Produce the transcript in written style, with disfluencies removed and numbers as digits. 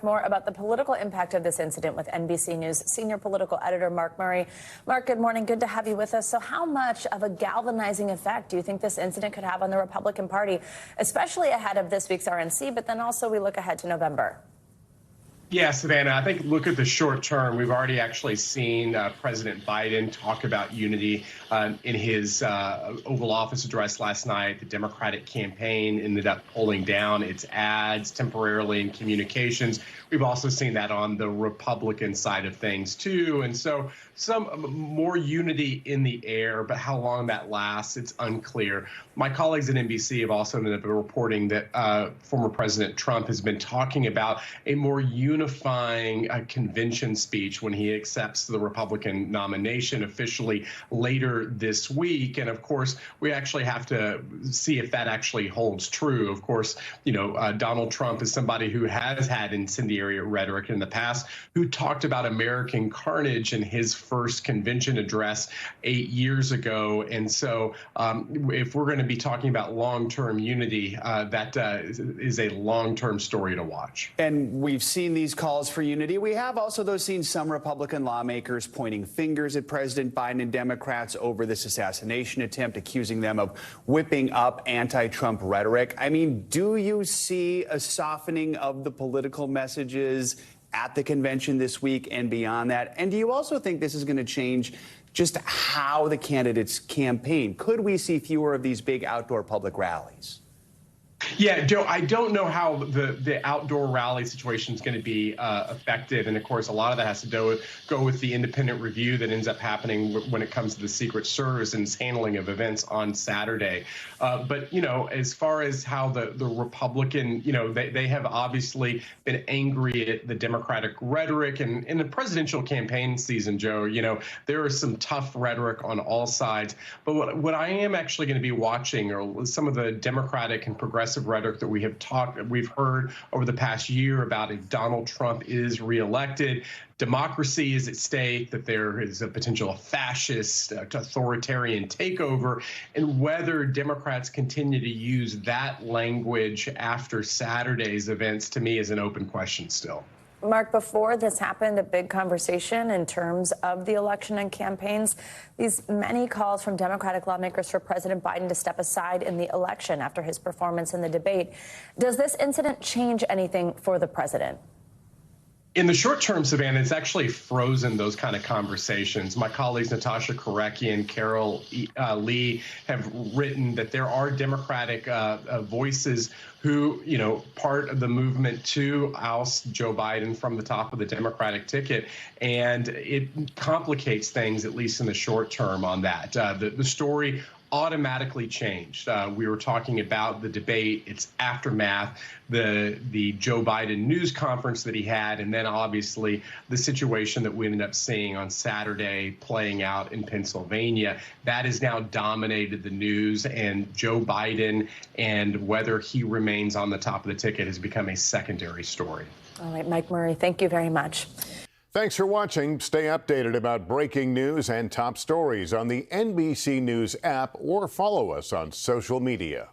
More about the political impact of this incident with NBC News senior political editor Mark Murray. Mark, good morning. Good to have you with us. So how much of a galvanizing effect do you think this incident could have on the Republican Party, especially ahead of this week's RNC, but then also we look ahead to November? Yeah, Savannah, I think look at the short term. We've already actually seen President Biden talk about unity in his Oval Office address last night. The Democratic campaign ended up pulling down its ads temporarily in communications. We've also seen that on the Republican side of things, too. And so some more unity in the air, but how long that lasts, it's unclear. My colleagues at NBC have also ended up reporting that former President Trump has been talking about a more unifying convention speech when he accepts the Republican nomination officially later this week. And of course, we actually have to see if that actually holds true. Of course, you know, Donald Trump is somebody who has had incendiary rhetoric in the past, who talked about American carnage in his first convention address 8 years ago. And so if we're going to be talking about long-term unity, that is a long-term story to watch. And we've seen these calls for unity. We have also, though, seen some Republican lawmakers pointing fingers at President Biden and Democrats over this assassination attempt, accusing them of whipping up anti-Trump rhetoric. I mean, do you see a softening of the political messages at the convention this week and beyond that? And do you also think this is going to change just how the candidates campaign? Could we see fewer of these big outdoor public rallies? Yeah, Joe, I don't know how the outdoor rally situation is going to be affected. And of course, a lot of that has to go with the independent review that ends up happening when it comes to the Secret Service and its handling of events on Saturday. But, you know, as far as how the Republican, you know, they have obviously been angry at the Democratic rhetoric. And in the presidential campaign season, Joe, you know, there is some tough rhetoric on all sides. But what I am actually going to be watching are some of the Democratic and progressive rhetoric that we've heard over the past year about if Donald Trump is reelected. Democracy is at stake, that there is a potential fascist, authoritarian takeover, and whether Democrats continue to use that language after Saturday's events, to me, is an open question still. Mark, before this happened, a big conversation in terms of the election and campaigns. These many calls from Democratic lawmakers for President Biden to step aside in the election after his performance in the debate. Does this incident change anything for the president? In the short term, Savannah, it's actually frozen those kind of conversations. My colleagues Natasha Korecki and Carol Lee have written that there are Democratic voices who, you know, part of the movement to oust Joe Biden from the top of the Democratic ticket. And it complicates things, at least in the short term, on that. The story automatically changed. We were talking about the debate, its aftermath, the Joe Biden news conference that he had, and then obviously the situation that we ended up seeing on Saturday playing out in Pennsylvania. That has now dominated the news, and Joe Biden and whether he remains on the top of the ticket has become a secondary story. All right, Mike Murray, thank you very much. Thanks for watching. Stay updated about breaking news and top stories on the NBC News app or follow us on social media.